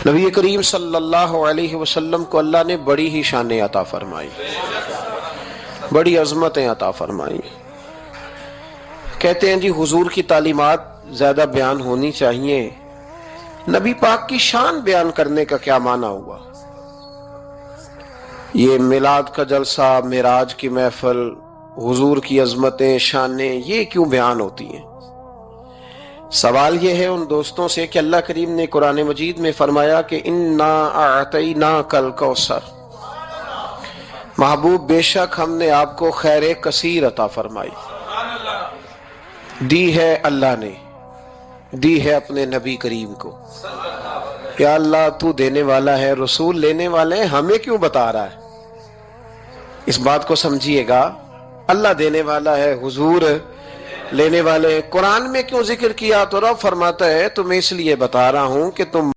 नबी करीम सल्लल्लाहु अलैहि वसल्लम को अल्लाह ने बड़ी ही शानें अता फरमाई, बड़ी अजमतें अता फरमाई। कहते हैं जी हुजूर की तालीमात ज्यादा बयान होनी चाहिए। नबी पाक की शान बयान करने का क्या माना हुआ? ये मिलाद का जलसा, मिराज की महफिल, हुजूर की अजमतें, शानें, ये क्यों बयान होती हैं? सवाल यह है उन दोस्तों से कि अल्लाह करीम ने कुरान मजीद में फरमाया कि इन्ना आतैना कल कौसर, महबूब बेशक हमने आपको खैर कसीर अता फरमाई। दी है अल्लाह ने, दी है अपने नबी करीम को। या अल्लाह तू देने वाला है, रसूल लेने वाले हैं, हमें क्यों बता रहा है? इस बात को समझिएगा, अल्लाह देने वाला है, हुजूर लेने वाले। कुरान में क्यों जिक्र किया? तो रब फरमाता है तुम्हें इसलिए बता रहा हूं कि तुम